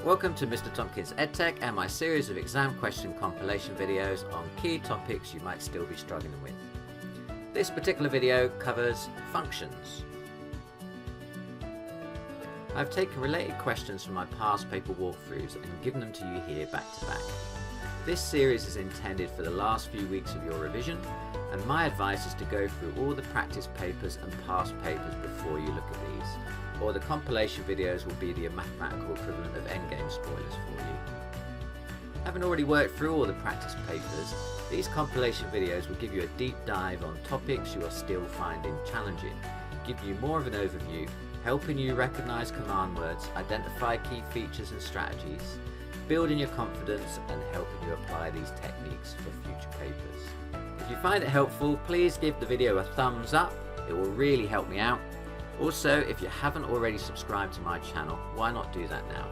Welcome to Mr. Tompkins Ed Tech and my series of exam question compilation videos on key topics you might still be struggling with. This particular video covers functions. I've taken related questions from my past paper walkthroughs and given them to you here back to back. This series is intended for the last few weeks of your revision, and my advice is to go through all the practice papers and past papers before you look at these, or the compilation videos will be the mathematical equivalent of endgame spoilers for you. Having already worked through all the practice papers, these compilation videos will give you a deep dive on topics you are still finding challenging, give you more of an overview, helping you recognise command words, identify key features and strategies, building your confidence and helping you apply these techniques for future papers. If you find it helpful, please give the video a thumbs up, it will really help me out. Also, if you haven't already subscribed to my channel, why not do that now?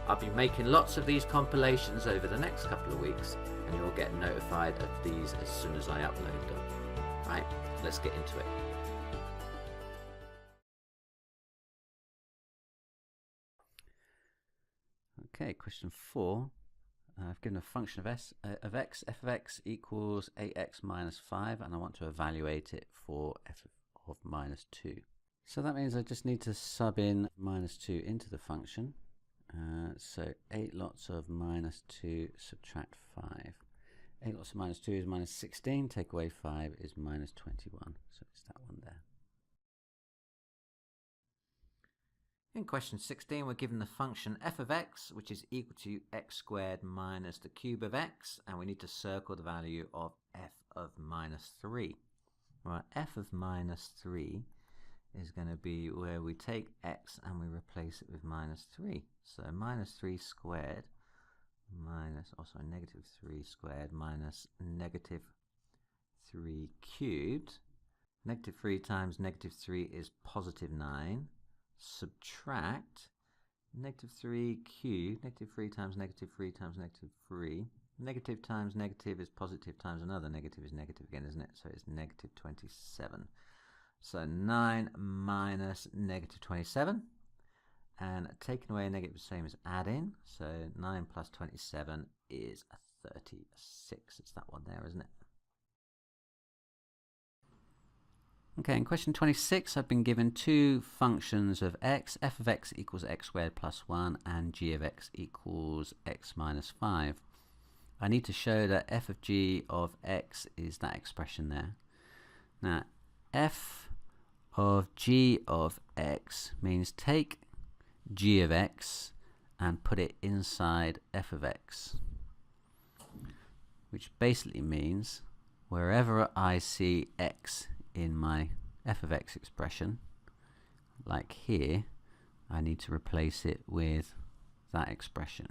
I'll be making lots of these compilations over the next couple of weeks and you'll get notified of these as soon as I upload them. Right, let's get into it. Okay, question 4. I've given a function of x, f of x equals 8x minus 5, and I want to evaluate it for f of minus 2. So that means I just need to sub in minus 2 into the function. So 8 lots of minus 2 subtract 5. 8 lots of minus 2 is minus 16, take away 5 is minus 21. So it's that one there. In question 16, we're given the function f of x, which is equal to x squared minus the cube of x, and we need to circle the value of f of minus 3. Right, f of minus 3 is going to be where we take x and we replace it with minus 3. So minus 3 squared minus, negative 3 squared minus negative 3 cubed. Negative 3 times negative 3 is positive 9. Subtract negative 3 cubed, negative 3 times negative 3 times negative 3. Negative times negative is positive times another negative is negative again, isn't it? So it's negative 27. So 9 minus negative 27. And taking away a negative is the same as adding. So 9 plus 27 is 36. It's that one there, isn't it? Okay, in question 26, I've been given two functions of x. F of x equals x squared plus 1 and g of x equals x minus 5. I need to show that f of g of x is that expression there. Now, f of g of x means take g of x and put it inside f of x, which basically means wherever I see x in my f of x expression, like here, I need to replace it with that expression.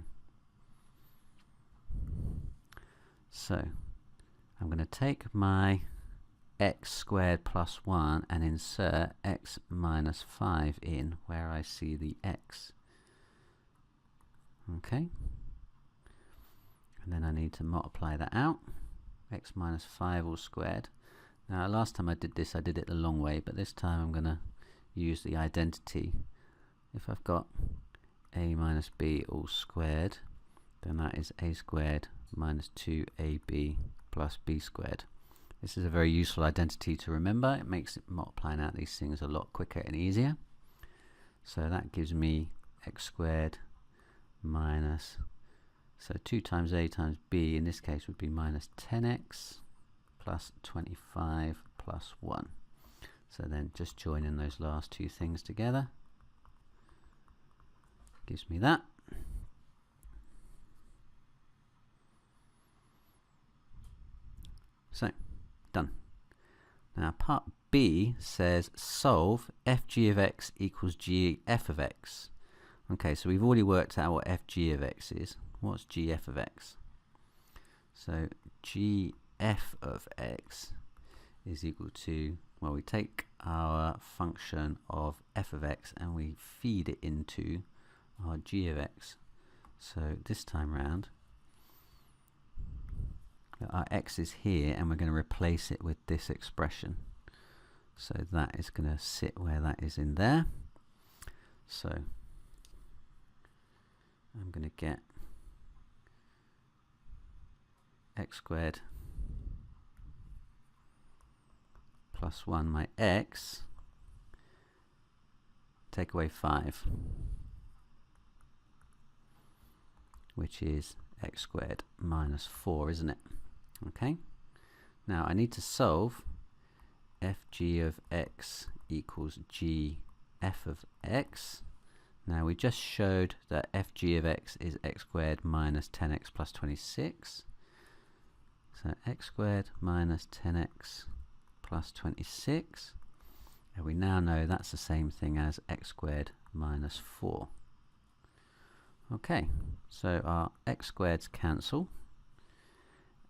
So I'm going to take my x squared plus 1 and insert x minus 5 in where I see the x. Okay, and then I need to multiply that out. X minus 5 all squared. Now last time I did this, I did it the long way, but this time I'm going to use the identity. If I've got a minus b all squared, then that is a squared minus 2ab plus b squared. This is a very useful identity to remember. It makes it multiplying out these things a lot quicker and easier. So that gives me x squared minus, so 2 times a times b in this case would be minus 10x plus 25 plus 1. So then just joining those last two things together gives me that. So, done. Now part B says solve fg of x equals g f of x. Okay, so we've already worked out what fg of x is. What's g f of x? So g f of x is equal to, well, we take our function of f of x and we feed it into our g of x. So this time round our x is here and we're going to replace it with this expression. So that is going to sit where that is in there. So I'm I'm going to get x squared plus 1 my x, take away 5, which is x squared minus 4, isn't it? Okay, now I need to solve fg of x equals g f of x. Now we just showed that fg of x is x squared minus 10x plus 26. So x squared minus 10x plus 26. And we now know that's the same thing as x squared minus 4. Okay, so our x squareds cancel,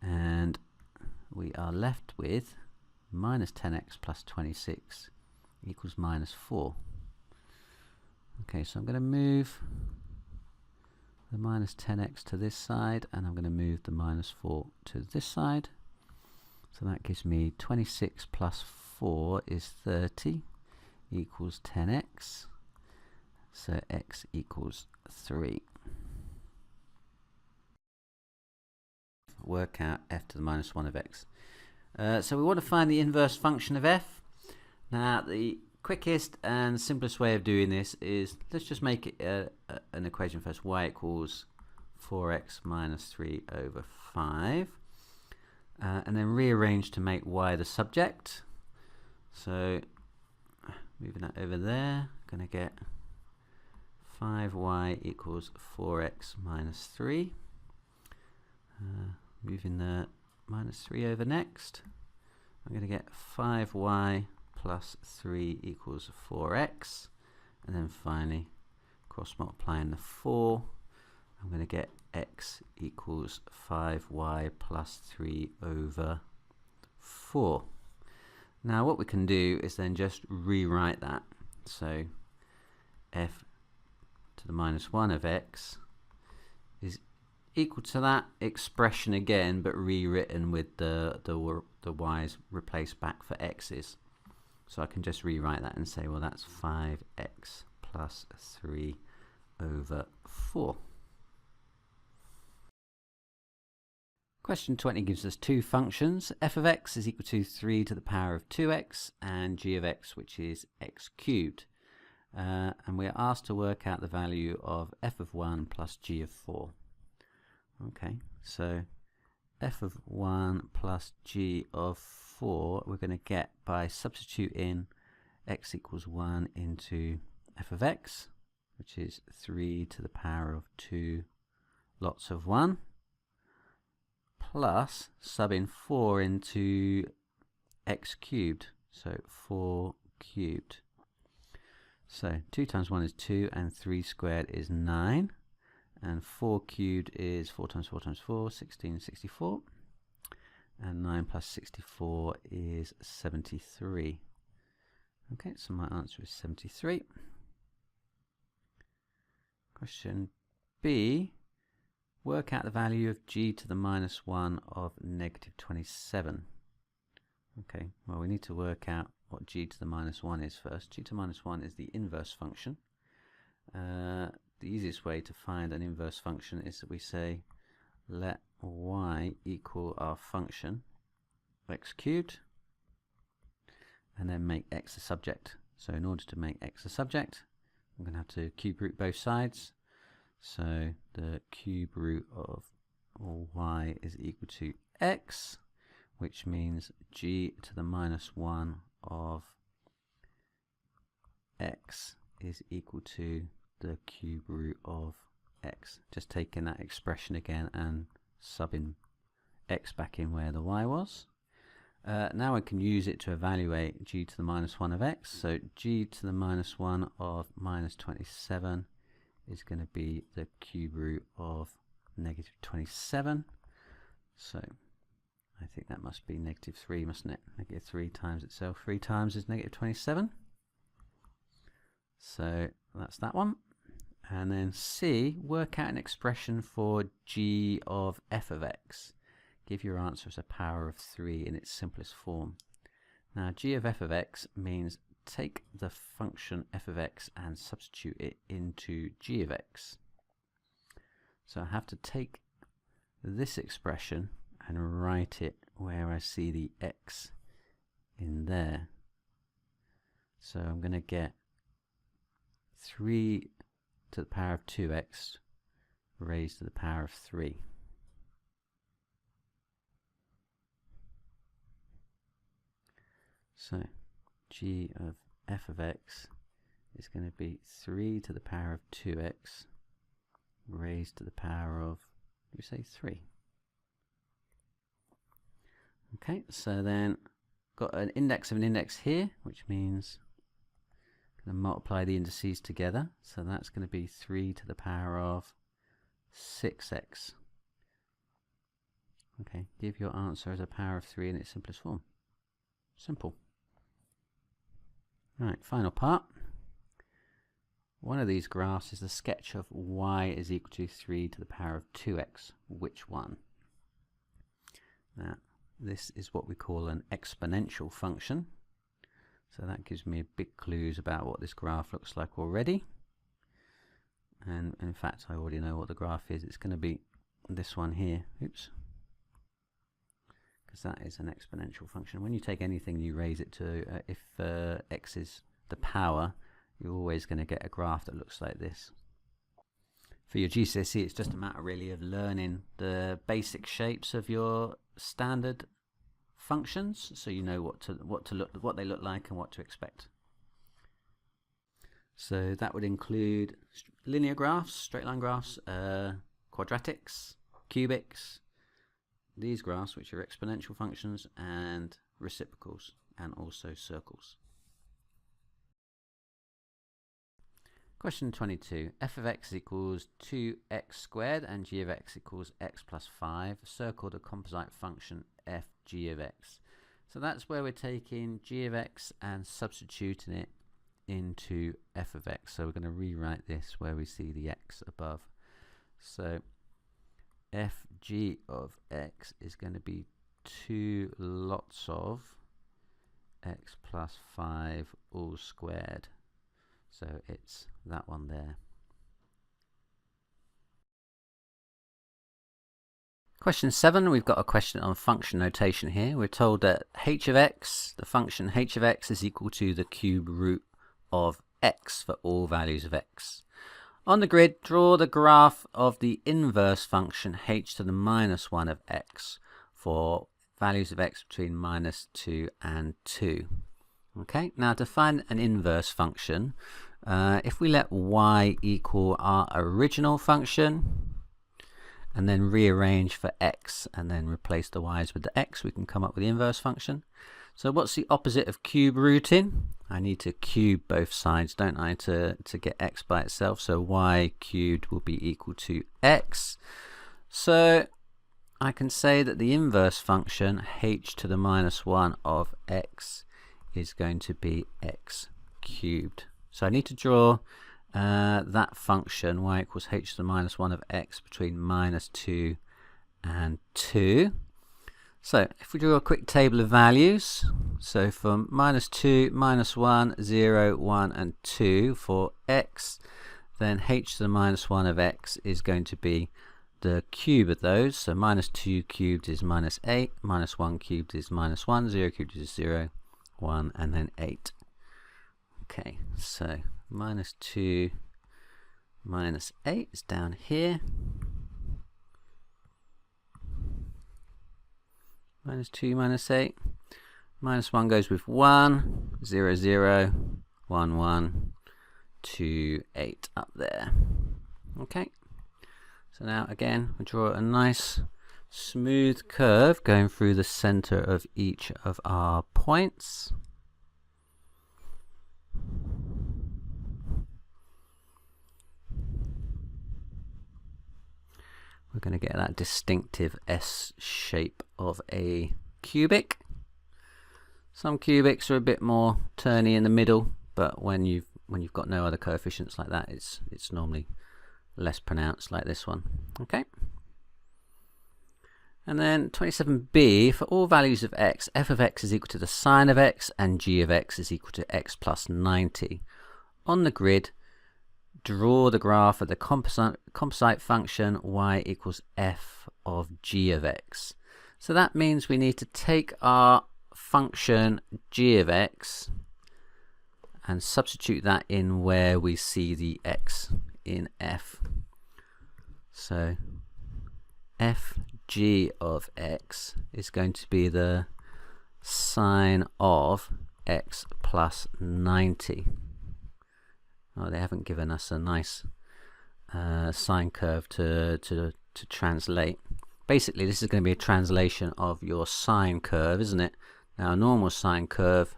and we are left with minus 10x plus 26 equals minus 4. Okay, so I'm going to move the minus 10x to this side, and I'm going to move the minus 4 to this side. So that gives me 26 plus 4 is 30 equals 10x. So x equals 3. Work out f to the minus 1 of x. So we want to find the inverse function of f. Now the quickest and simplest way of doing this is, let's just make it an equation first. Y equals 4x minus 3 over 5. And then rearrange to make y the subject. So moving that over there, going to get 5y equals 4x minus 3. Moving the minus 3 over next, I'm going to get 5y plus 3 equals 4x, and then finally cross multiplying the 4, I'm going to get x equals 5y plus 3 over 4. Now what we can do is then just rewrite that. So f to the minus 1 of x is equal to that expression again, but rewritten with the y's replaced back for x's. So I can just rewrite that and say, well, that's 5x plus 3 over 4. Question 20 gives us two functions. F of x is equal to 3 to the power of 2x, and g of x, which is x cubed. And we are asked to work out the value of f of 1 plus g of 4. Okay, so f of 1 plus g of 4 we're going to get by substituting x equals 1 into f of x, which is 3 to the power of 2 lots of 1, plus subbing 4 into x cubed, so 4 cubed. So 2 times 1 is 2, and 3 squared is 9. And 4 cubed is 4 times 4 times 4, 16, 64. And 9 plus 64 is 73. Okay, so my answer is 73. Question B. Work out the value of g to the minus 1 of negative 27. Okay, well, we need to work out what g to the minus 1 is first. G to the minus 1 is the inverse function. The easiest way to find an inverse function is that we say let y equal our function x cubed, and then make x a subject. So in order to make x a subject, I'm going to have to cube root both sides. So the cube root of y is equal to x, which means g to the minus 1 of x is equal to the cube root of x. Just taking that expression again and subbing x back in where the y was. Now I can use it to evaluate g to the minus 1 of x. So g to the minus 1 of minus 27 is going to be the cube root of negative 27. So I think that must be negative 3, mustn't it? Negative 3 times itself 3 times is negative 27. So that's that one. And then C, work out an expression for g of f of x. Give your answer as a power of 3 in its simplest form. Now g of f of x means take the function f of x and substitute it into g of x. So I have to take this expression and write it where I see the x in there. So I'm going to get 3 to the power of 2x raised to the power of 3. So g of f of x is going to be 3 to the power of 2x raised to the power of, you say 3. Okay, so then got an index of an index here, which means I'm going to multiply the indices together. So that's going to be 3 to the power of 6x. Okay, give your answer as a power of 3 in its simplest form. Simple. Right, final part. One of these graphs is the sketch of y is equal to 3 to the power of 2x. Which one? Now, this is what we call an exponential function. So that gives me big clues about what this graph looks like already. And in fact, I already know what the graph is. It's going to be this one here. Oops. Because that is an exponential function. When you take anything, you raise it to, if x is the power, you're always going to get a graph that looks like this. For your GCSE, it's just a matter really of learning the basic shapes of your standard functions, so you know what they look like and what to expect. So that would include linear graphs, straight line graphs, quadratics, cubics, these graphs which are exponential functions, and reciprocals, and also circles. Question 22. F of x equals 2x squared and g of x equals x plus 5. Circle the composite function f g of x. So that's where we're taking g of x and substituting it into f of x. So we're going to rewrite this where we see the x above. So f g of x is going to be 2 lots of x plus 5 all squared. So it's that one there. Question 7, we've got a question on function notation here. We're told that h of x, the function h of x, is equal to the cube root of x for all values of x. On the grid, draw the graph of the inverse function h to the minus 1 of x for values of x between minus 2 and 2. Okay, now to find an inverse function, if we let y equal our original function and then rearrange for x and then replace the y's with the x, we can come up with the inverse function. So what's the opposite of cube rooting? I need to cube both sides, don't I, to get x by itself. So y cubed will be equal to x. So I can say that the inverse function h to the minus 1 of x is going to be x cubed. So I need to draw that function y equals h to the minus 1 of x between minus 2 and 2. So if we draw a quick table of values, so from minus 2, minus 1, 0, 1 and 2 for x, then h to the minus 1 of x is going to be the cube of those. So minus 2 cubed is minus 8, minus 1 cubed is minus 1, 0 cubed is 0, 1 and then 8. Okay, so minus 2 minus 8 is down here. Minus 2 minus 8. Minus 1 goes with 1, 0, 0, 1, 1, 2, 8 up there. Okay, so now again we draw a nice smooth curve going through the center of each of our points. We're going to get that distinctive S shape of a cubic. Some cubics are a bit more turny in the middle, but when you've got no other coefficients like that, it's normally less pronounced like this one. Okay. And then 27b, for all values of x, f of x is equal to the sine of x and g of x is equal to x plus 90. On the grid, draw the graph of the composite function y equals f of g of x. So that means we need to take our function g of x and substitute that in where we see the x in f. So fg of x is going to be the sine of x plus 90. Oh, they haven't given us a nice sine curve to translate. Basically, this is going to be a translation of your sine curve, isn't it? Now, a normal sine curve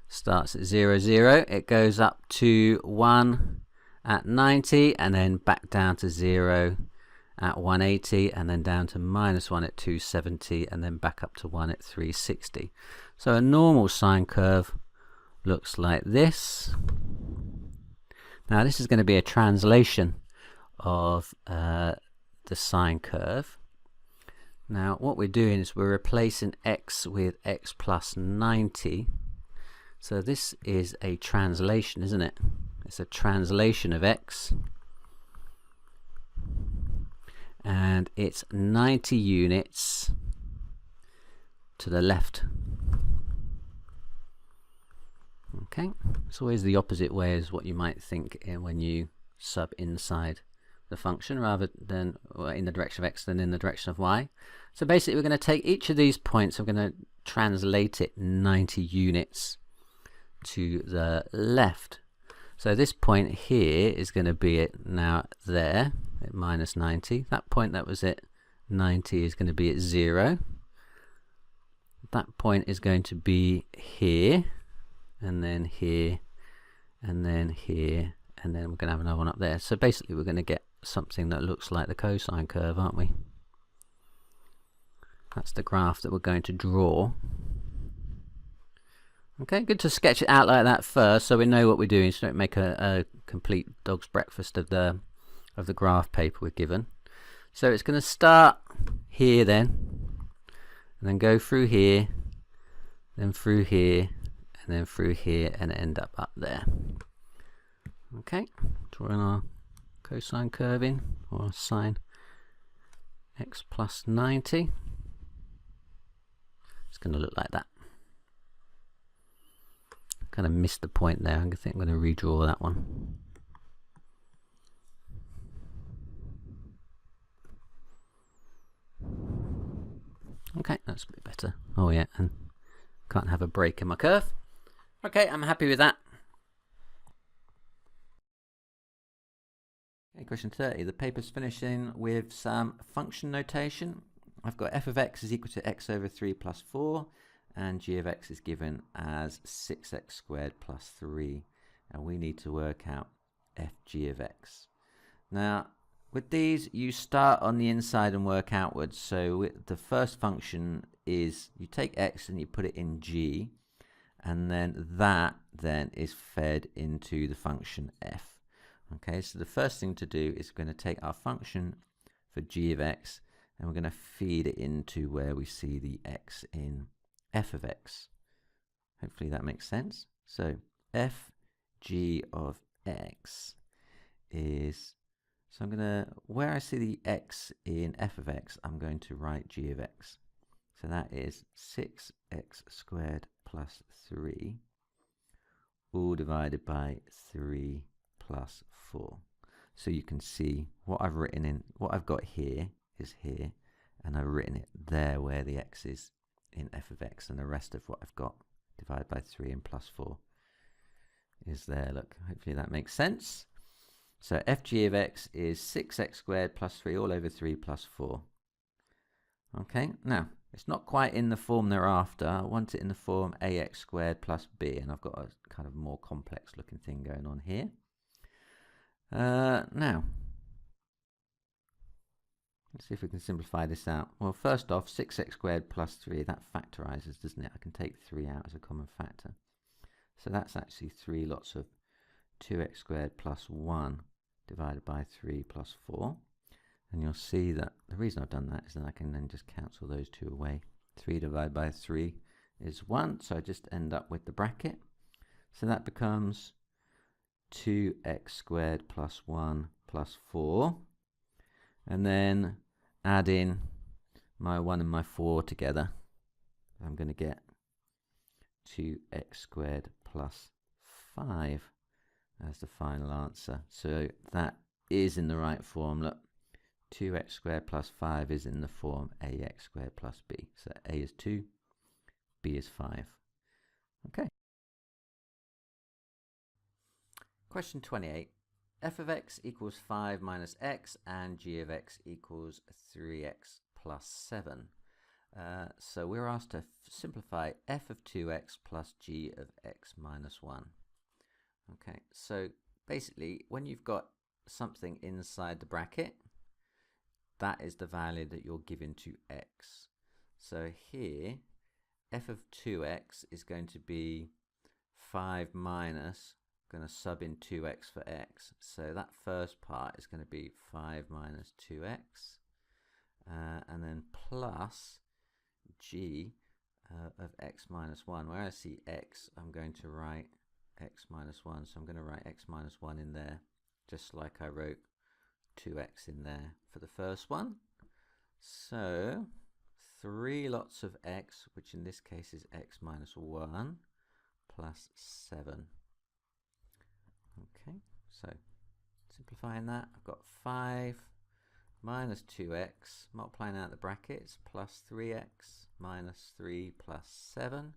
starts at 0, 0. It goes up to 1 at 90, and then back down to 0 at 180, and then down to -1 at 270, and then back up to 1 at 360. So a normal sine curve looks like this. Now this is going to be a translation of the sine curve. Now what we're doing is we're replacing x with x plus 90. So this is a translation, isn't it? It's a translation of x, and it's 90 units to the left. Okay, it's always the opposite way as what you might think when you sub inside the function, rather than in the direction of x than in the direction of y. So basically we're going to take each of these points, we're going to translate it 90 units to the left. So this point here is going to be it now there at -90. That point that was at 90 is going to be at 0. That point is going to be here, and then here, and then here, and then we're going to have another one up there. So basically we're going to get something that looks like the cosine curve, aren't we? That's the graph that we're going to draw. Okay, good to sketch it out like that first, so we know what we're doing, so don't make a complete dog's breakfast of the graph paper we're given. So it's going to start here then, and then go through here, then through here, and then through here, and end up there. Okay, drawing our cosine curve in, or sine x plus 90. It's going to look like that. Kind of missed the point there. I think I'm going to redraw that one. Okay, that's a bit better. Oh yeah, and can't have a break in my curve. Okay, I'm happy with that. Okay, question 30. The paper's finishing with some function notation. I've got f of x is equal to x over 3 plus 4. And g of x is given as 6x squared plus 3, and we need to work out fg of x. Now with these you start on the inside and work outwards. So the first function is you take x and you put it in g, and then that then is fed into the function f. Okay, so the first thing to do is we're going to take our function for g of x and we're going to feed it into where we see the x in f of x. Hopefully that makes sense. So fg of x is, so I'm going to, where I see the x in f of x, I'm going to write g of x. So that is 6x squared plus 3, all divided by 3 plus 4. So you can see what I've written in, what I've got here is here, and I've written it there where the x is in f of x, and the rest of what I've got divided by 3 and plus 4 is there. Look, hopefully that makes sense. So fg of x is 6x squared plus 3 all over 3 plus 4. Okay, now it's not quite in the form thereafter. I want it in the form ax squared plus b, and I've got a kind of more complex looking thing going on here. Now let's see if we can simplify this out. Well, first off, 6x squared plus 3, that factorizes, doesn't it? I can take 3 out as a common factor. So that's actually 3 lots of 2x squared plus 1 divided by 3 plus 4. And you'll see that the reason I've done that is that I can then just cancel those 2 away. 3 divided by 3 is 1, so I just end up with the bracket. So that becomes 2x squared plus 1 plus 4, and then add in my 1 and my 4 together. I'm going to get 2x squared plus 5 as the final answer. So that is in the right form. Look, 2x squared plus 5 is in the form ax squared plus b. So a is 2, b is 5. Okay. Question 28. F of x equals 5 minus x and g of x equals 3x plus 7. So we're asked to simplify f of 2x plus g of x minus 1. Okay, so basically when you've got something inside the bracket, that is the value that you're giving to x. So here, f of 2x is going to be 5 minus, going to sub in 2x for x. So that first part is going to be 5 minus 2x, and then plus g of x minus 1. Where I see x, I'm going to write x minus 1. So I'm going to write x minus 1 in there, just like I wrote 2x in there for the first one. So 3 lots of x, which in this case is x minus 1, plus 7. Okay, so simplifying that, I've got 5 minus 2x, multiplying out the brackets, plus 3x minus 3 plus 7.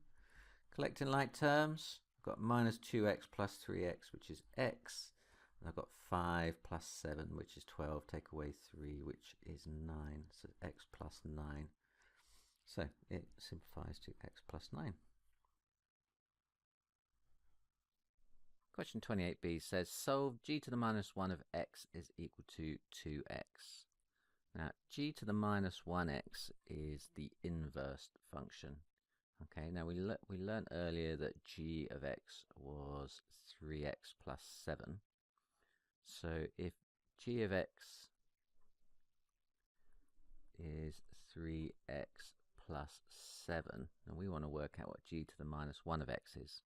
Collecting like terms, I've got minus 2x plus 3x, which is x. And I've got 5 plus 7, which is 12. Take away 3, which is 9. So x plus 9. So it simplifies to x plus 9. Question 28b says solve g to the minus 1 of x is equal to 2x. Now g to the minus 1x is the inverse function. Okay, now we learned earlier that g of x was 3x plus 7. So if g of x is 3x plus 7, and we want to work out what g to the minus 1 of x is.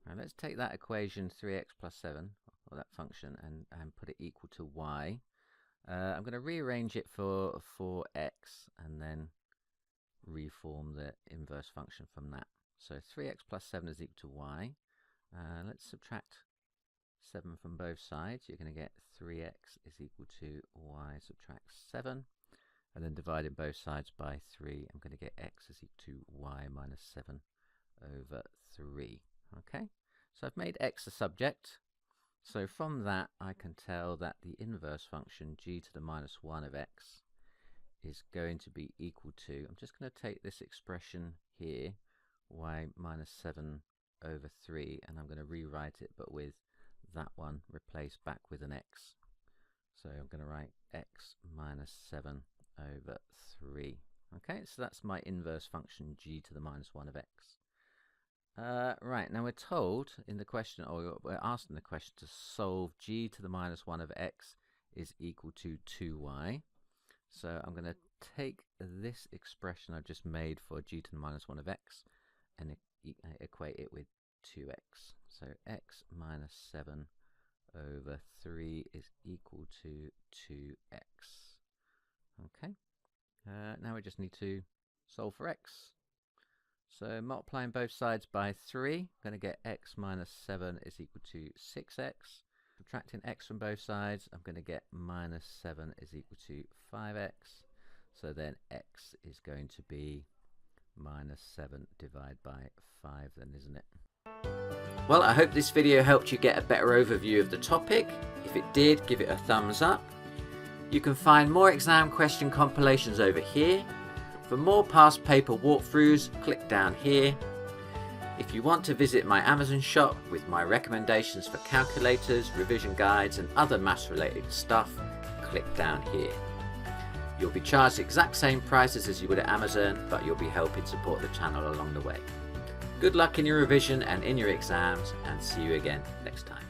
Now let's take that equation 3x plus 7, or that function, and put it equal to y. I'm going to rearrange it for x and then reform the inverse function from that. So 3x plus 7 is equal to y. Let's subtract 7 from both sides. You're going to get 3x is equal to y subtract 7. And then dividing both sides by 3, I'm going to get x is equal to y minus 7 over 3. Okay, so I've made x a subject. So from that, I can tell that the inverse function g to the minus 1 of x is going to be equal to, I'm just going to take this expression here, y minus 7 over 3, and I'm going to rewrite it, but with that one replaced back with an x. So I'm going to write x minus 7 over 3. Okay, so that's my inverse function g to the minus 1 of x. Right, now we're told in the question, or we're asked in the question, to solve g to the minus 1 of x is equal to 2y. So I'm going to take this expression I've just made for g to the minus 1 of x and equate it with 2x. So x minus 7 over 3 is equal to 2x. Okay, now we just need to solve for x. So multiplying both sides by 3, I'm going to get x minus 7 is equal to 6x. Subtracting x from both sides, I'm going to get minus 7 is equal to 5x. So then x is going to be minus 7 divided by 5 then, isn't it? Well, I hope this video helped you get a better overview of the topic. If it did, give it a thumbs up. You can find more exam question compilations over here. For more past paper walkthroughs, click down here. If you want to visit my Amazon shop with my recommendations for calculators, revision guides and other maths related stuff, click down here. You'll be charged the exact same prices as you would at Amazon, but you'll be helping support the channel along the way. Good luck in your revision and in your exams, and see you again next time.